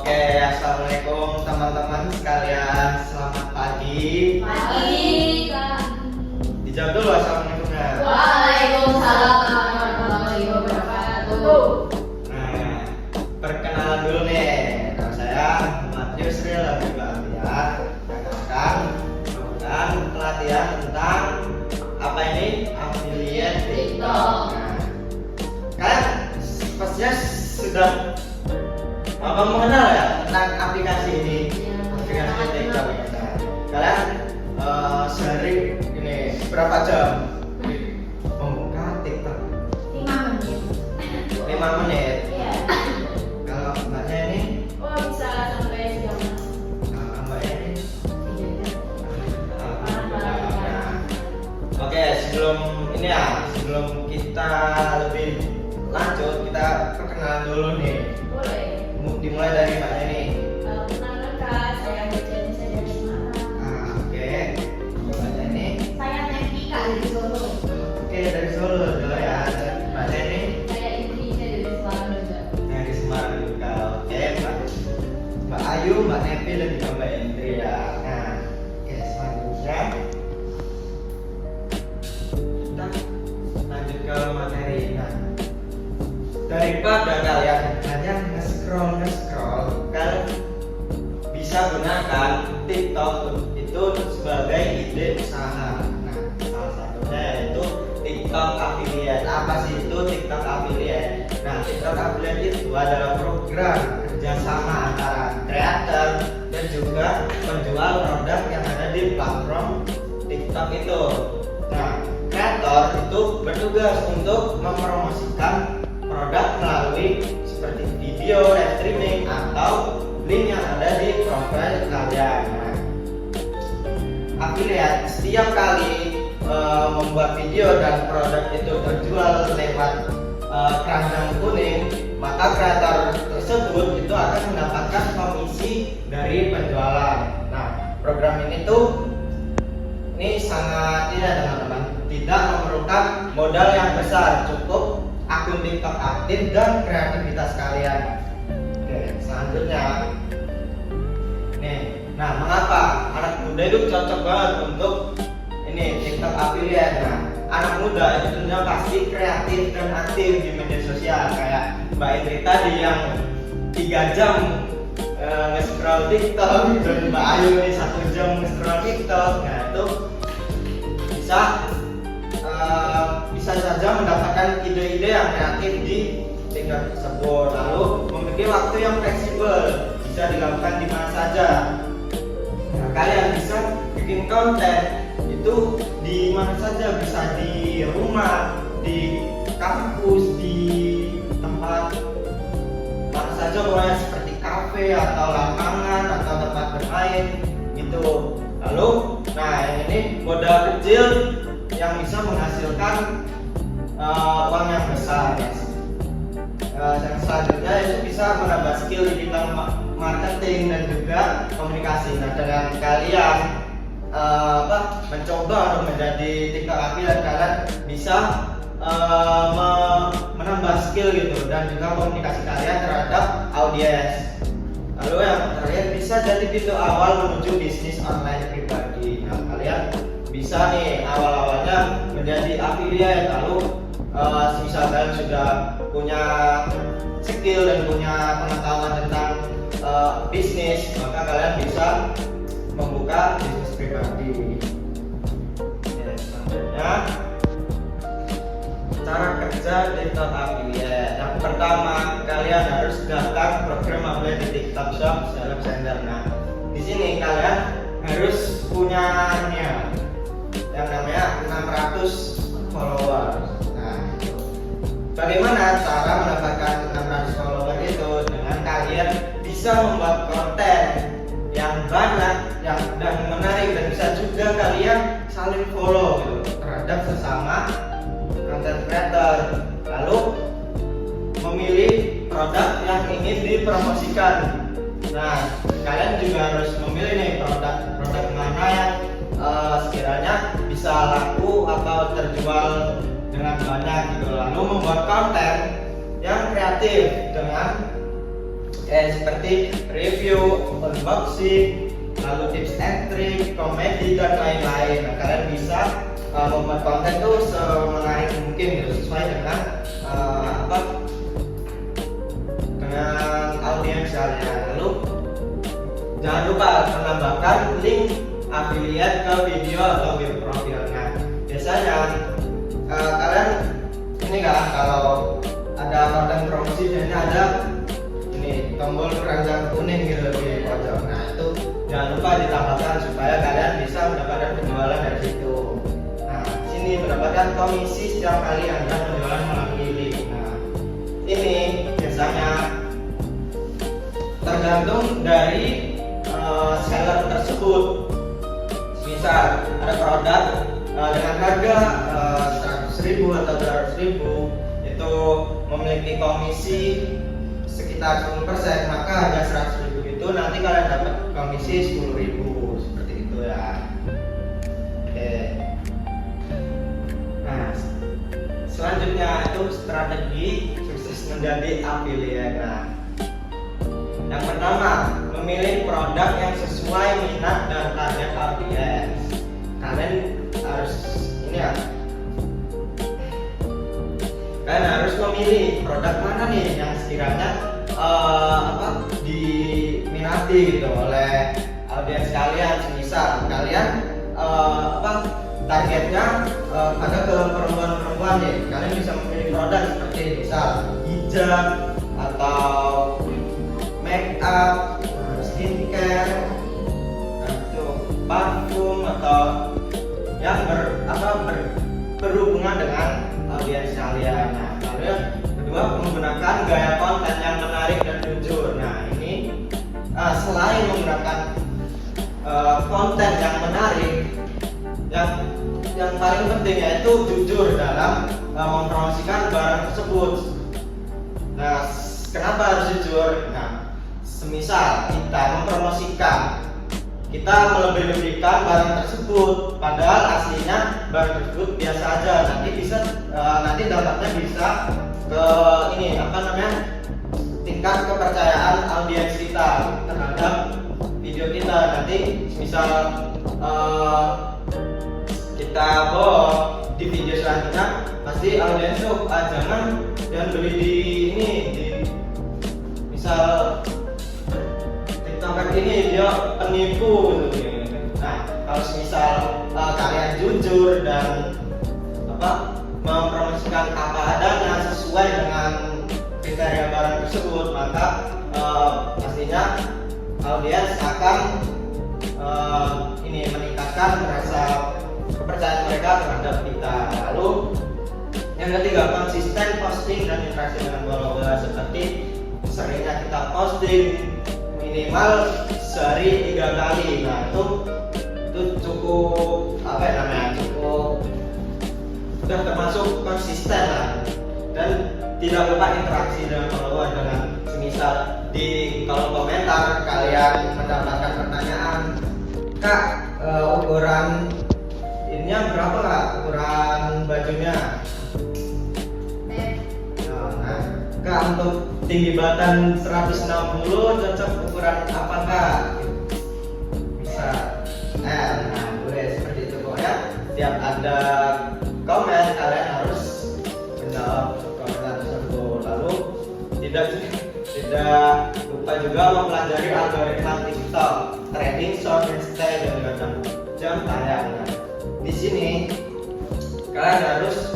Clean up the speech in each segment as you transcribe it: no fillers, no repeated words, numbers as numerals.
Oke, assalamualaikum teman-teman sekalian. Selamat pagi. Pagi, Kak. Dijawab dulu assalamualaikumnya. Waalaikumsalam warahmatullahi wabarakatuh. Nah, perkenalan dulu nih. Nama saya Muhammad Yusril Habib Alfian. Akan melakukan pelatihan tentang apa ini? Affiliate TikTok. Nah, kalian pastinya sudah mengenal ya tentang aplikasi ini, aplikasi TikTok ini. Nah, kalian sehari ini berapa jam membuka TikTok? 5 menit. 5 menit. Iya. Kalau mbaknya ini, Oh, bisa sampai jam mbaknya ini. 3 jam. Nah, oke, sebelum ini ya, sebelum kita lebih lanjut, kita perkenalan dulu nih. Boleh. Dimulai dari mbaknya nih. Perkenalkan, Kak, saya Jenisa dari Semarang. Nah, oke, mbaknya ini. Saya Nevi, Kak, dari Solo. Oke, dari Solo dulu ya. Mbaknya ini. Saya Indonesia dari Semarang juga. Dari Semarang juga. Oke, Mbak Ayu, Mbak Nevi dan juga Mbak Indri ya. Nah, oke, selanjutnya kita lanjut ke materi. Nah, daripada kalian hanya nge-scroll, kalian bisa gunakan TikTok itu sebagai ide usaha. Nah, salah satunya yaitu TikTok Affiliate. Apa sih itu TikTok Affiliate? Nah, TikTok Affiliate itu adalah program kerjasama antara kreator dan juga penjual produk yang ada di platform TikTok itu. Nah, kreator itu bertugas untuk mempromosikan produk melalui seperti video, live streaming, atau link yang ada di profil kalian. Nah, affiliate setiap kali membuat video dan produk itu terjual lewat keranjang kuning, maka kreator tersebut itu akan mendapatkan komisi dari penjualan. Nah, program ini sangat teman-teman, tidak memerlukan modal yang besar, cukup akun TikTok aktif dan kreativitas kalian. Oke, selanjutnya nih, nah mengapa anak muda itu cocok banget untuk ini TikTok affiliate? Nah, anak muda itu tentunya pasti kreatif dan aktif di media sosial, kayak Mbak Indri tadi yang 3 jam nge-scroll TikTok, dan Mbak Ayu ini 1 jam nge-scroll TikTok. Nah, itu bisa saja mendapatkan ide-ide yang kreatif di TikTok tersebut. Lalu memiliki waktu yang fleksibel, bisa dilakukan di mana saja. Nah, kalian bisa bikin konten itu di mana saja, bisa di rumah, di kampus, di tempat mana saja, pokoknya seperti kafe atau lapangan atau tempat bermain gitu. Lalu, nah yang ini modal kecil yang bisa menghasilkan uang yang besar. Yang selanjutnya itu bisa menambah skill di bidang marketing dan juga komunikasi. Nah, dengan kalian mencoba untuk menjadi TikTok affiliate, kalian bisa menambah skill gitu dan juga komunikasi kalian terhadap audiens. Lalu yang terakhir, bisa jadi pintu awal menuju bisnis online pribadi. Nah, kalian bisa nih awal-awalnya menjadi affiliate, lalu misal kalian sudah punya skill dan punya pengetahuan tentang bisnis, maka kalian bisa membuka bisnis pribadi. Selanjutnya, cara kerja TikTok affiliate. Yang pertama, kalian harus daftar program affiliate di TikTok Shop Seleb Sender. Nah, di sini kalian harus punya yang namanya 600 follower. Nah, bagaimana cara mendapatkan 600 follower itu? Dengan kalian bisa membuat konten yang banyak, yang dan menarik, dan bisa juga kalian saling follow gitu terhadap sesama content creator. Lalu memilih produk yang ingin dipromosikan. Nah, kalian juga harus memilih nih produk mana yang sekiranya bisa laku atau terjual dengan banyak gitu. Lalu membuat konten yang kreatif dengan seperti review, unboxing, lalu tips and trick, komedi dan lain-lain. Nah, kalian bisa membuat konten tuh semenarik mungkin gitu, sesuai dengan dengan audiens kalian. Lalu jangan lupa menambahkan link affiliate ke video atau web profilnya. Biasanya kalian ini kan kalau ada konten promosi biasanya ada ini tombol keranjang kuning gitu di pojok. Nah itu jangan lupa ditambahkan supaya kalian bisa mendapatkan penjualan dari situ. Nah sini mendapatkan komisi setiap kali anda penjualan melalui link. Nah ini biasanya tergantung dari seller tersebut. Misal ada produk dengan harga 100.000 atau 200.000 itu memiliki komisi sekitar 10%, maka harga 100.000 itu nanti kalian dapat komisi 10.000 seperti itu ya. Oke. Nah, selanjutnya itu strategi sukses menjadi affiliate. Nah, yang pertama, memilih produk yang sesuai minat dan target audiens. Kalian harus ini ya. Kalian harus memilih produk mana nih yang sekiranya diminati gitu oleh audiens kalian. Misal kalian targetnya pada ke perempuan-perempuan nih. Kalian bisa memilih produk seperti misal hijab atau make up, skincare, itu parfum atau yang berhubungan dengan audiens kalian. Nah, lalu yang kedua, menggunakan gaya konten yang menarik dan jujur. Nah, ini selain menggunakan konten yang menarik, yang paling penting yaitu jujur dalam mempromosikan barang tersebut. Nah, kenapa harus jujur? Nah, semisal kita mempromosikan, kita melebih-lebihkan barang tersebut, padahal aslinya barang tersebut biasa aja. Nanti dampaknya bisa ke ini tingkat kepercayaan audiens kita terhadap video kita. Nanti misal kita di video selanjutnya pasti audiens tuh jangan beli di ini misal TikToker ini dia penipu gitu. Nah, kalau misal kalian jujur dan mempromosikan apa adanya sesuai dengan kriteria barang tersebut, maka pastinya audiens akan meningkatkan rasa kepercayaan mereka terhadap kita. Lalu yang ketiga, konsisten posting dan interaksi dengan follower. Seperti seringnya kita posting minimal sehari 3 kali. Nah itu cukup cukup sudah termasuk konsisten lah. Dan tidak lupa interaksi dengan follower, dengan semisal di kolom komentar kalian mendapatkan pertanyaan, Kak, ukuran ininya berapa Kak, ukuran bajunya? Nah, Kak, untuk tinggi badan 160 cocok ukuran apa Kak? Bisa. Nah, boleh seperti itu pokoknya. Tiap ada komen kalian harus menjawab komentar tersebut. Lalu tidak lupa juga mempelajari algoritma TikTok, trending, short, and style, dan juga jam tayang. Nah, di sini kalian harus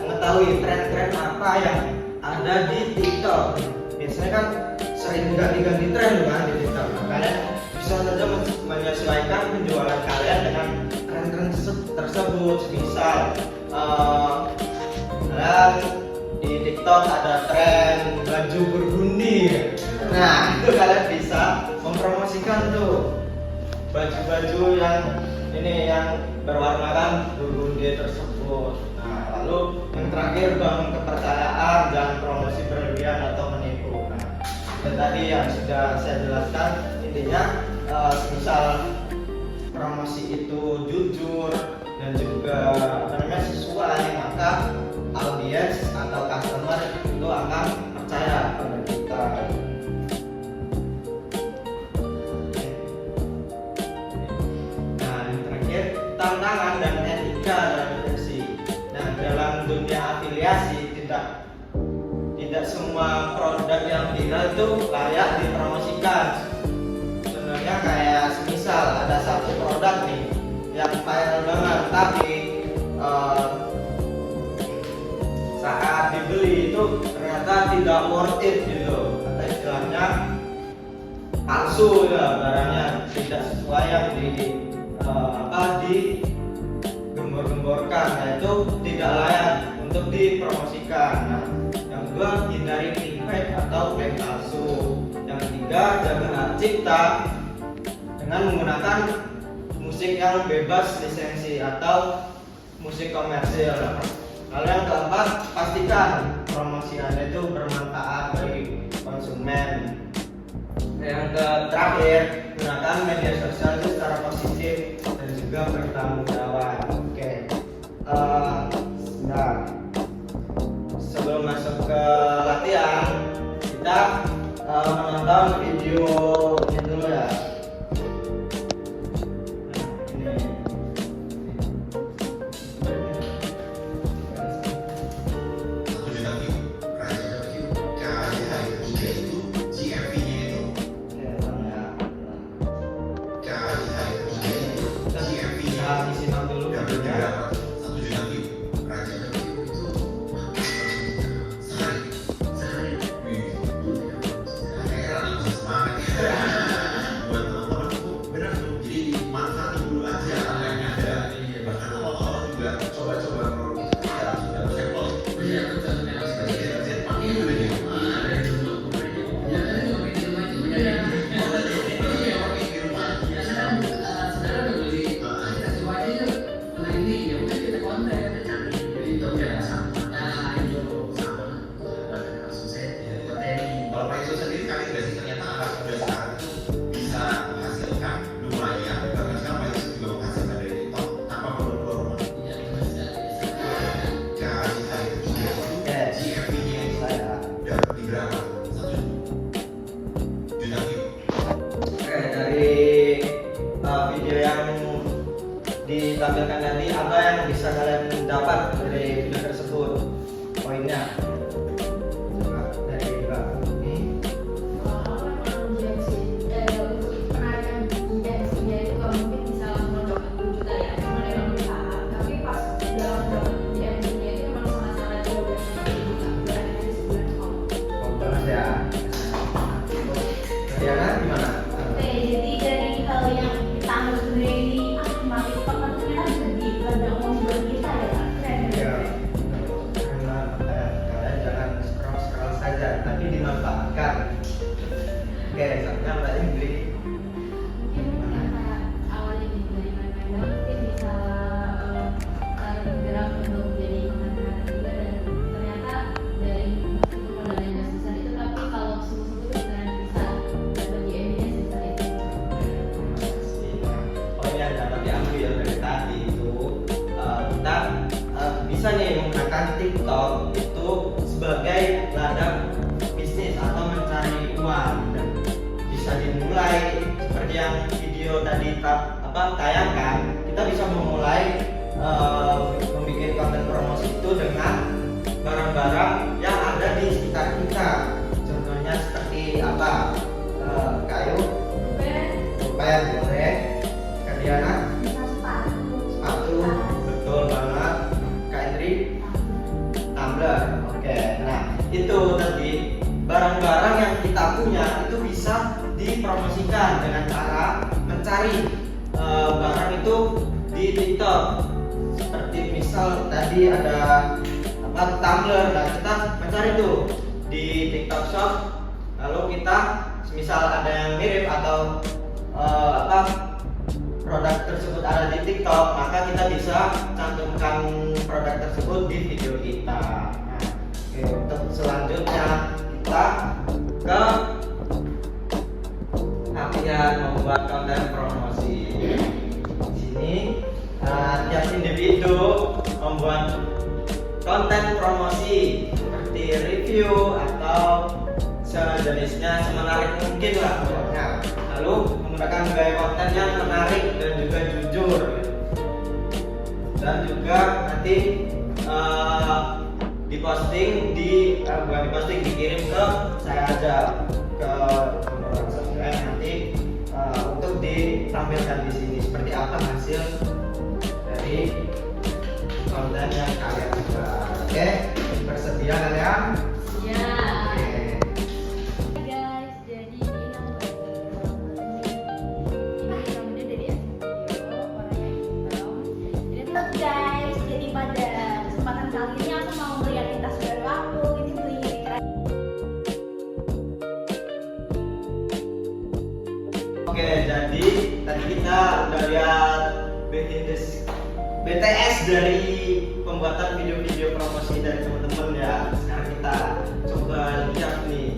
mengetahui tren-tren apa yang ada di TikTok. Biasanya kan sering ganti-ganti tren kan di TikTok. Nah, kalian bisa saja menyesuaikan penjualan kalian dengan tren-tren tersebut. Misal kalian di TikTok ada tren baju bergundi. Nah, itu kalian bisa mempromosikan tuh baju-baju yang berwarnakan bergundi tersebut. Nah, lalu yang terakhir, bangun kepercayaan dan promosi berlebihan atau menipu. Nah, itu tadi yang sudah saya jelaskan. Intinya misal promosi itu jujur dan juga sesuai, maka audiens atau customer itu akan percaya pada kita. Nah, yang terakhir, tantangan dan etika dalam versi. Nah, dalam dunia afiliasi tidak semua produk yang viral itu layak dipromosikan. Sebenarnya kayak semisal ada satu produk nih yang viral banget, tapi saat dibeli itu ternyata tidak worth it gitu, atau istilahnya palsu ya, barangnya tidak sesuai yang digembor-gemborkan. Nah, itu tidak layak untuk dipromosikan. Nah, yang kedua, hindari clickbait atau klaim palsu. Yang ketiga, jaga hak cipta dengan menggunakan musik yang bebas lisensi atau musik komersil. Lalu yang keempat, pastikan promosi Anda itu bermanfaat bagi konsumen. Yang terakhir, gunakan media sosial itu secara positif dan juga bertanggung jawab. Oke, sebentar. Sebelum masuk ke latihan, kita menonton video ini dulu ya. Video yang ditampilkan tadi, apa yang bisa kalian dapat dari video tersebut? Poinnya dari Mbak ini. Diana gimana? Jadi dari hal yang kita anggap sebenarnya ini makin tepat, ternyata jadi ladang uang buat kita ya, keren ya. Kalian jangan scroll saja, tapi dimanfaatkan. Oke, misalnya Mbak Indri. Mungkin karena awalnya dari main-main mungkin bisa bergerak untuk jadi pengantar juga, dan ternyata dari meskipun modalnya nggak sebesar itu, tapi kalau sungguh-sungguh itu beneran bisa bagi evidence sebesar itu. Oh yang dapat diambil dari tadi itu, kita bisa nih menggunakan TikTok itu sebagai ladang bisnis atau mencari uang, dan bisa dimulai seperti yang video tadi tayangkan. Kita bisa memulai membuat konten promosi itu dengan barang-barang yang ada di sekitar kita. Contohnya seperti apa? Kayu, pulpen, boleh. Kadiana, sepatu, betul banget. Kak Indri, tumbler. Oke, nah itu tadi barang-barang yang kita punya itu bisa dipromosikan dengan cara mencari barang itu di TikTok. Seperti misal tadi ada tumbler, nah kita mencari tuh di TikTok Shop, lalu kita misal ada yang mirip atau produk tersebut ada di TikTok, maka kita bisa cantumkan produk tersebut di video kita. Nah, oke, untuk selanjutnya kita ke latihan membuat konten promosi. Di sini tiap individu membuat konten promosi seperti seperti review atau sejenisnya, semenarik mungkin lah pokoknya. Lalu menggunakan gaya konten yang menarik dan juga jujur, dan juga nanti dikirim ke saya aja, ke nomor saya nanti untuk ditampilkan di sini seperti apa hasil dari konten yang kalian buat. Oke, bersedia kalian? Ya. Oke. Guys, jadi ini rambutnya dari Studio warnanya hitam. Ini tuh Guys, jadi pada kesempatan kali ini aku mau ngeliatin tas baru aku. Ini beli di Oke, jadi tadi kita udah lihat BTS dari pembuatan video-video promosi dari teman-teman ya. Sekarang kita coba lihat nih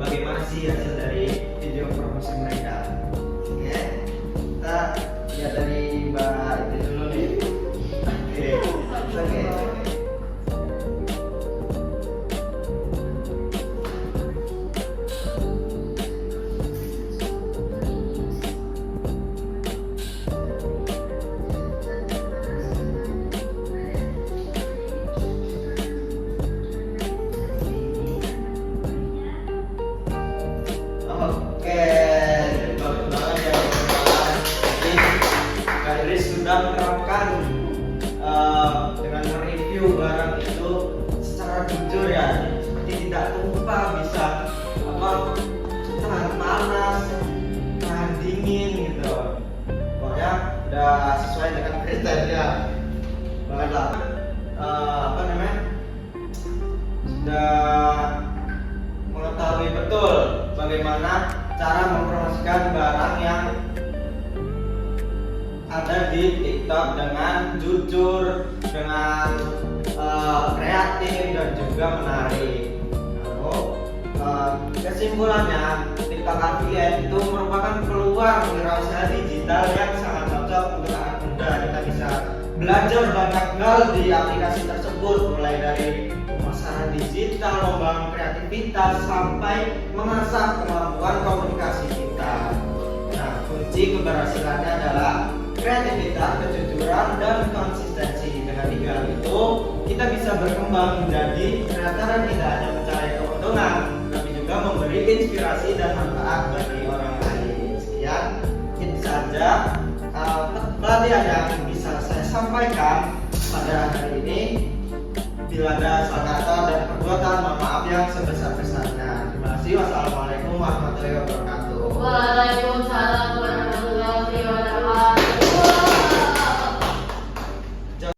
bagaimana sih hasil dari video promosi mereka. Oke, kita lihat dari Mbak itu dulu nih. Oke. Oke, bagus banget ya teman-teman. Jadi Kak Iris sudah menerapkan dengan mereview barang itu secara jujur ya, seperti tidak tumpah, bisa tahan panas, tahan dingin gitu. Pokoknya udah sesuai dengan kriteria banget lah. Sudah mengetahui betul bagaimana cara mempromosikan barang yang ada di TikTok dengan jujur, dengan kreatif dan juga menarik. Lalu kesimpulannya, TikTok affiliate itu merupakan peluang wirausaha digital yang sangat cocok untuk anak muda. Kita bisa belajar banyak hal di aplikasi tersebut, mulai dari pemasaran digital, membangun kreativitas, sampai mengasah kemampuan komunikasi kita. Nah, kunci keberhasilannya adalah kreativitas, kejujuran, dan konsistensi. Dengan 3 hal itu, kita bisa berkembang menjadi kreator yang tidak hanya mencari keuntungan, tapi juga memberi inspirasi dan manfaat bagi orang lain. Sekian, itu saja pelatihan yang bisa saya sampaikan pada hari ini. Bila ada salah kata dan perbuatan, mohon maaf yang sebesar-besarnya. Terima kasih. Wassalamualaikum warahmatullahi wabarakatuh. Waalaikumsalam.